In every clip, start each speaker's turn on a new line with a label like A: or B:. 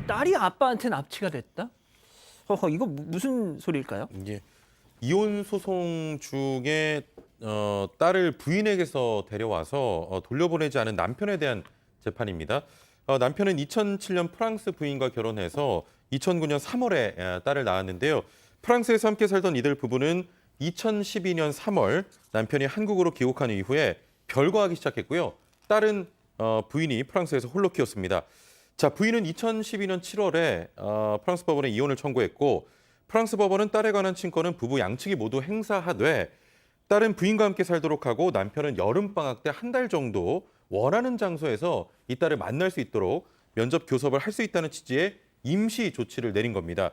A: 딸이 아빠한테 납치가 됐다? 허허, 이거 무슨 소리일까요?
B: 이게 이혼 소송 중에 딸을 부인에게서 데려와서 돌려보내지 않은 남편에 대한 재판입니다. 남편은 2007년 프랑스 부인과 결혼해서 2009년 3월에 딸을 낳았는데요. 프랑스에서 함께 살던 이들 부부는 2012년 3월 남편이 한국으로 귀국한 이후에 별거하기 시작했고요. 딸은 부인이 프랑스에서 홀로 키웠습니다. 자, 부인은 2012년 7월에 프랑스 법원에 이혼을 청구했고 프랑스 법원은 딸에 관한 친권은 부부 양측이 모두 행사하되 딸은 부인과 함께 살도록 하고 남편은 여름방학 때 한 달 정도 원하는 장소에서 이 딸을 만날 수 있도록 면접 교섭을 할 수 있다는 취지의 임시 조치를 내린 겁니다.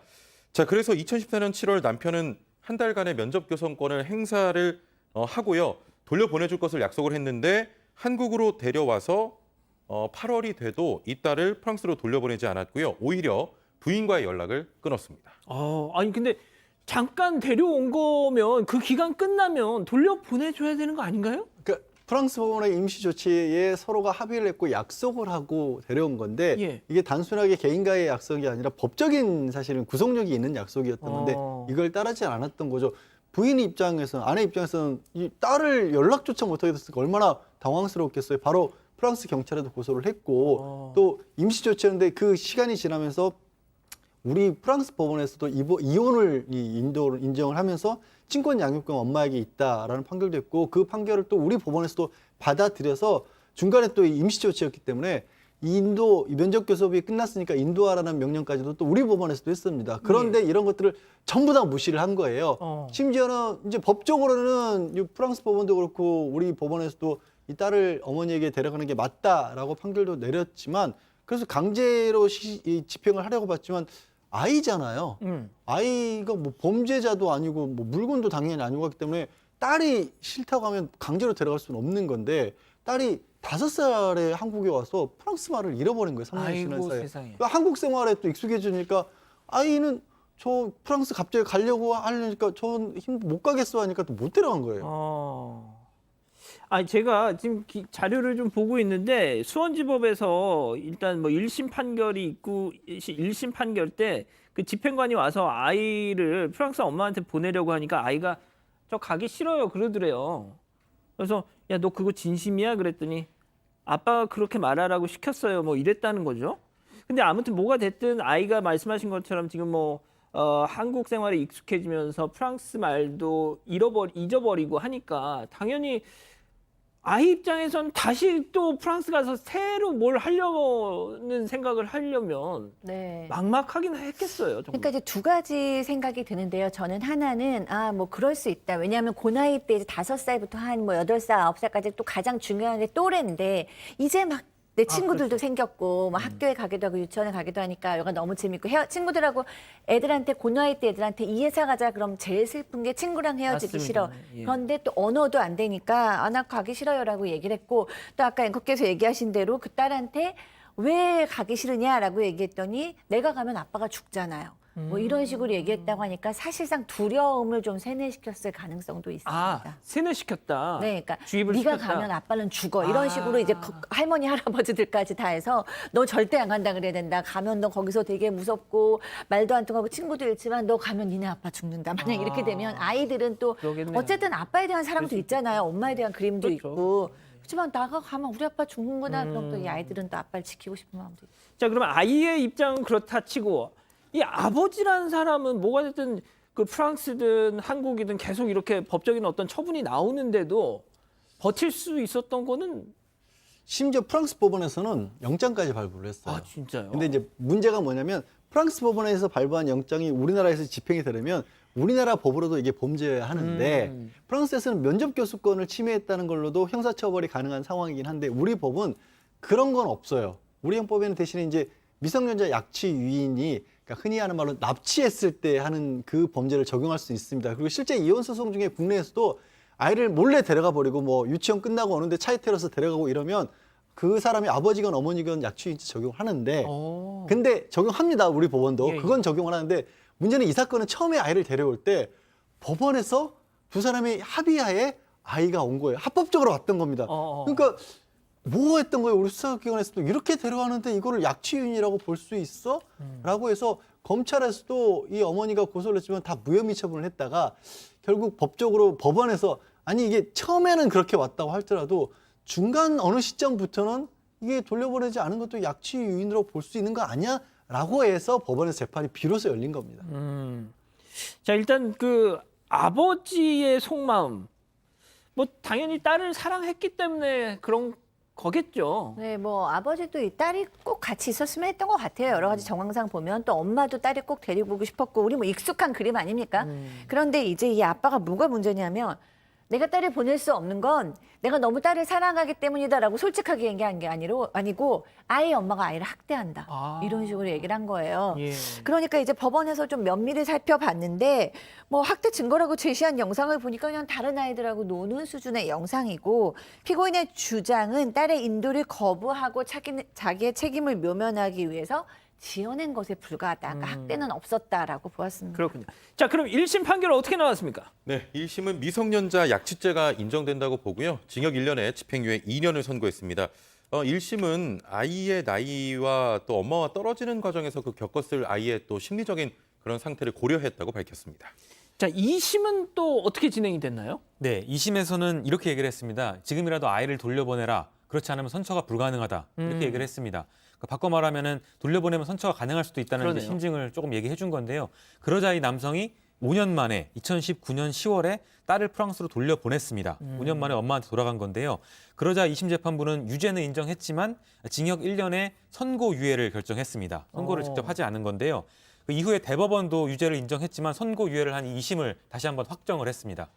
B: 자, 그래서 2014년 7월 남편은 한 달간의 면접 교섭권을 행사를 하고요. 돌려보내줄 것을 약속을 했는데 한국으로 데려와서 8월이 돼도 이 딸을 프랑스로 돌려보내지 않았고요. 오히려 부인과의 연락을 끊었습니다.
A: 아니 근데 잠깐 데려온 거면 그 기간 끝나면 돌려보내줘야 되는 거 아닌가요?
C: 그러니까 프랑스 법원의 임시 조치에 서로가 합의를 했고 약속을 하고 데려온 건데
A: 예.
C: 이게 단순하게 개인과의 약속이 아니라 법적인 사실은 구속력이 있는 약속이었던 건데 이걸 따르지 않았던 거죠. 부인 입장에서는, 아내 입장에서는 이 딸을 연락조차 못하게 됐으니까 얼마나 당황스러웠겠어요. 바로 프랑스 경찰에도 고소를 했고 또 임시 조치였는데 그 시간이 지나면서 우리 프랑스 법원에서도 이혼을 인정을 하면서 친권 양육권 엄마에게 있다라는 판결도 했고 그 판결을 또 우리 법원에서도 받아들여서 중간에 또 임시 조치였기 때문에 인도 면접 교섭이 끝났으니까 인도하라는 명령까지도 또 우리 법원에서도 했습니다. 그런데 이런 것들을 전부 다 무시를 한 거예요. 심지어는 이제 법적으로는 이 프랑스 법원도 그렇고 우리 법원에서도 이 딸을 어머니에게 데려가는 게 맞다라고 판결도 내렸지만 그래서 강제로 집행을 하려고 봤지만 아이잖아요. 아이가 뭐 범죄자도 아니고 뭐 물건도 당연히 아니고 하기 때문에 딸이 싫다고 하면 강제로 데려갈 수는 없는 건데 딸이 5살에 한국에 와서 프랑스 말을 잃어버린 거예요. 3년 지난
A: 아이고
C: 사이에.
A: 세상에.
C: 그러니까 한국 생활에 또 익숙해지니까 아이는 저 프랑스 갑자기 가려고 하려니까 전 못 가겠어 하니까 또 못 데려간 거예요.
A: 아니 제가 지금 자료를 좀 보고 있는데 수원지법에서 일단 뭐 1심 판결이 있고 1심 판결 때 그 집행관이 와서 아이를 프랑스 엄마한테 보내려고 하니까 아이가 저 가기 싫어요 그러더래요. 그래서 야 너 그거 진심이야 그랬더니 아빠가 그렇게 말하라고 시켰어요 뭐 이랬다는 거죠. 근데 아무튼 뭐가 됐든 아이가 말씀하신 것처럼 지금 뭐 한국 생활에 익숙해지면서 프랑스 말도 잊어버리고 하니까 당연히 아이 입장에서는 다시 또 프랑스 가서 새로 뭘 하려는 생각을 하려면
D: 네.
A: 막막하긴 했겠어요. 정말.
D: 그러니까 이제 두 가지 생각이 드는데요. 저는 하나는 뭐 그럴 수 있다. 왜냐하면 그 나이 때 이제 5살부터 한 뭐 8살, 9살까지 또 가장 중요한 게 또래인데 이제 막 내 친구들도
A: 그렇죠.
D: 생겼고 뭐 학교에 가기도 하고 유치원에 가기도 하니까 여가 너무 재밌고 친구들하고 애들한테 그 나이 때 애들한테 이 회사 가자 그럼 제일 슬픈 게 친구랑 헤어지기
A: 맞습니다.
D: 싫어.
A: 예.
D: 그런데 또 언어도 안 되니까 나 가기 싫어요라고 얘기를 했고 또 아까 앵커께서 얘기하신 대로 그 딸한테 왜 가기 싫으냐라고 얘기했더니 내가 가면 아빠가 죽잖아요. 뭐 이런 식으로 얘기했다고 하니까 사실상 두려움을 좀 세뇌시켰을 가능성도 있습니다.
A: 세뇌시켰다.
D: 네, 그러니까
A: 주입을
D: 네가
A: 시켰다.
D: 가면 아빠는 죽어 이런 식으로 이제 할머니 할아버지들까지 다 해서 너 절대 안 간다 그래야 된다. 가면 너 거기서 되게 무섭고 말도 안 통하고 친구도 잃지만 너 가면 니네 아빠 죽는다. 만약 이렇게 되면 아이들은 또
A: 그러겠네요.
D: 어쨌든 아빠에 대한 사랑도 있잖아요. 엄마에 대한 그림도
A: 그렇죠.
D: 있고. 그렇지만 나가 가면 우리 아빠 죽는구나. 그럼 또 이 아이들은 또 아빠를 지키고 싶은 마음도 있고.
A: 자, 그러면 아이의 입장은 그렇다 치고 이 아버지라는 사람은 뭐가 됐든 그 프랑스든 한국이든 계속 이렇게 법적인 어떤 처분이 나오는데도 버틸 수 있었던 거는
C: 심지어 프랑스 법원에서는 영장까지 발부를 했어요.
A: 진짜요?
C: 근데 이제 문제가 뭐냐면 프랑스 법원에서 발부한 영장이 우리나라에서 집행이 되려면 우리나라 법으로도 이게 범죄여야 하는데 프랑스에서는 면접 교수권을 침해했다는 걸로도 형사처벌이 가능한 상황이긴 한데 우리 법은 그런 건 없어요. 우리 형법에는 대신에 이제 미성년자 약취 유인이 그러니까 흔히 하는 말로 납치했을 때 하는 그 범죄를 적용할 수 있습니다. 그리고 실제 이혼 소송 중에 국내에서도 아이를 몰래 데려가 버리고 뭐 유치원 끝나고 오는데 차에 태워서 데려가고 이러면 그 사람이 아버지건 어머니건 약취인지 적용을 하는데 근데 적용합니다. 우리 법원도.
A: 예, 예.
C: 그건 적용을 하는데 문제는 이 사건은 처음에 아이를 데려올 때 법원에서 두 사람의 합의하에 아이가 온 거예요. 합법적으로 왔던 겁니다. 그러니까 뭐 했던 거예요? 우리 수사기관에서도 이렇게 데려가는데 이거를 약취유인이라고 볼 수 있어? 라고 해서 검찰에서도 이 어머니가 고소를 했지만 다 무혐의 처분을 했다가 결국 법적으로 법원에서 아니 이게 처음에는 그렇게 왔다고 할지라도 중간 어느 시점부터는 이게 돌려보내지 않은 것도 약취유인으로 볼 수 있는 거 아니야? 라고 해서 법원에서 재판이 비로소 열린 겁니다.
A: 자, 일단 그 아버지의 속마음, 뭐 당연히 딸을 사랑했기 때문에 그런 거겠죠.
D: 네, 뭐 아버지도 이 딸이 꼭 같이 있었으면 했던 것 같아요. 여러 가지 정황상 보면 또 엄마도 딸이 꼭 데리고 오고 싶었고 우리 뭐 익숙한 그림 아닙니까? 그런데 이제 이 아빠가 뭐가 문제냐면 내가 딸을 보낼 수 없는 건 내가 너무 딸을 사랑하기 때문이다라고 솔직하게 얘기한 게 아니고 아이 엄마가 아이를 학대한다.
A: 아.
D: 이런 식으로 얘기를 한 거예요.
A: 예.
D: 그러니까 이제 법원에서 좀 면밀히 살펴봤는데 뭐 학대 증거라고 제시한 영상을 보니까 그냥 다른 아이들하고 노는 수준의 영상이고 피고인의 주장은 딸의 인도를 거부하고 자기의 책임을 묘면하기 위해서 지어낸 것에 불과하다. 그러니까 학대는 없었다라고 보았습니다.
A: 그렇군요. 자, 그럼 1심 판결은 어떻게 나왔습니까?
B: 네, 1심은 미성년자 약취죄가 인정된다고 보고요. 징역 1년에 집행유예 2년을 선고했습니다. 1심은 아이의 나이와 또 엄마와 떨어지는 과정에서 그 겪었을 아이의 또 심리적인 그런 상태를 고려했다고 밝혔습니다.
A: 자, 2심은 또 어떻게 진행이 됐나요?
E: 네, 2심에서는 이렇게 얘기를 했습니다. 지금이라도 아이를 돌려보내라. 그렇지 않으면 선처가 불가능하다. 이렇게 얘기를 했습니다. 그러니까 바꿔 말하면 돌려보내면 선처가 가능할 수도 있다는
A: 그러네요.
E: 심증을 조금 얘기해 준 건데요. 그러자 이 남성이 5년 만에 2019년 10월에 딸을 프랑스로 돌려보냈습니다. 5년 만에 엄마한테 돌아간 건데요. 그러자 2심 재판부는 유죄는 인정했지만 징역 1년의 선고유예를 결정했습니다. 선고를 직접 하지 않은 건데요. 그 이후에 대법원도 유죄를 인정했지만 선고유예를 한 2심을 다시 한번 확정을 했습니다.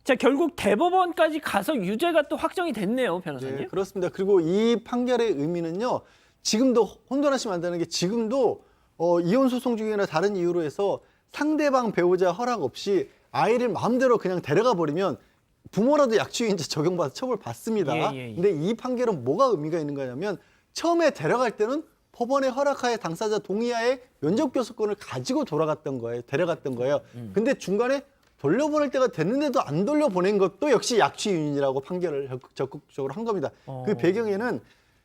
A: 자, 결국 대법원까지 가서 유죄가 또 확정이 됐네요, 변호사님.
C: 네, 그렇습니다. 그리고 이 판결의 의미는요. 지금도 혼돈하시면 안 되는 게 지금도 이혼 소송 중이나 다른 이유로 해서 상대방 배우자 허락 없이 아이를 마음대로 그냥 데려가 버리면 부모라도 약취유인죄 적용받아 처벌받습니다.
A: 예.
C: 근데 이 판결은 뭐가 의미가 있는 거냐면 처음에 데려갈 때는 법원의 허락하에 당사자 동의하에 면접교섭권을 가지고 데려갔던 거예요. 근데 중간에 돌려보낼 때가 됐는데도 안 돌려보낸 것도 역시 약취유인이라고 판결을 적극적으로 한 겁니다. 그 배경에는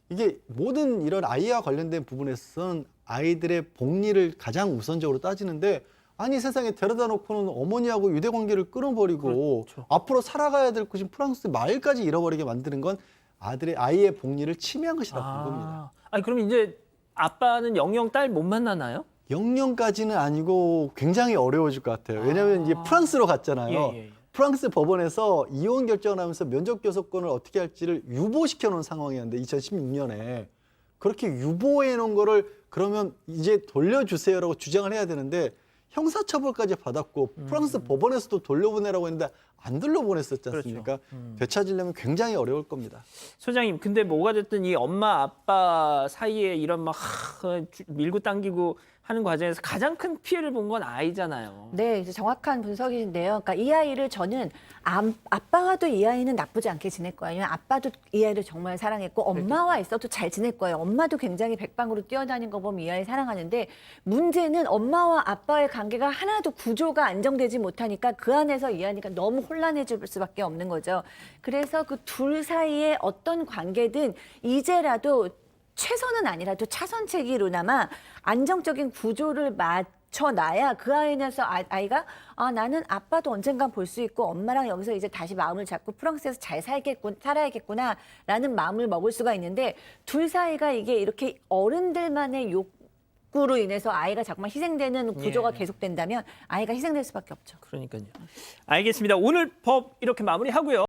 C: 이게 모든 이런 아이와 관련된 부분에서는 아이들의 복리를 가장 우선적으로 따지는데 아니 세상에 데려다 놓고는 어머니하고 유대 관계를 끊어버리고
A: 그렇죠.
C: 앞으로 살아가야 될 곳인 프랑스 마을까지 잃어버리게 만드는 건 아이의 복리를 침해한 것이라고 본 겁니다.
A: 아니, 그럼 이제 아빠는 영영 딸 못 만나나요?
C: 영영까지는 아니고 굉장히 어려워질 것 같아요. 왜냐하면 이제 프랑스로 갔잖아요.
A: 예.
C: 프랑스 법원에서 이혼 결정을 하면서 면접교섭권을 어떻게 할지를 유보시켜 놓은 상황이었는데 2016년에 그렇게 유보해 놓은 거를 그러면 이제 돌려주세요라고 주장을 해야 되는데 형사처벌까지 받았고 프랑스 법원에서도 돌려보내라고 했는데 안 돌려보냈었지 않습니까? 되찾으려면 굉장히 어려울 겁니다.
A: 소장님, 근데 뭐가 됐든 이 엄마 아빠 사이에 이런 막 밀고 당기고 하는 과정에서 가장 큰 피해를 본 건 아이잖아요.
D: 네, 이제 정확한 분석이신데요. 그러니까 이 아이를 저는 아빠와도 이 아이는 나쁘지 않게 지낼 거예요. 왜냐면 아빠도 이 아이를 정말 사랑했고 엄마와 있어도 잘 지낼 거예요. 엄마도 굉장히 백방으로 뛰어다닌 거 보면 이 아이 사랑하는데 문제는 엄마와 아빠의 관계가 하나도 구조가 안정되지 못하니까 그 안에서 이 아이가 너무 혼란해질 수밖에 없는 거죠. 그래서 그 둘 사이에 어떤 관계든 이제라도 최선은 아니라도 차선책이로나마 안정적인 구조를 맞춰놔야 그 아이에서 아이가 나는 아빠도 언젠간 볼 수 있고 엄마랑 여기서 이제 다시 마음을 잡고 프랑스에서 잘 살아야겠구나라는 마음을 먹을 수가 있는데 둘 사이가 이게 이렇게 어른들만의 욕구로 인해서 아이가 정말 희생되는 구조가 계속된다면 아이가 희생될 수밖에 없죠.
A: 그러니까요. 알겠습니다. 오늘 법 이렇게 마무리하고요.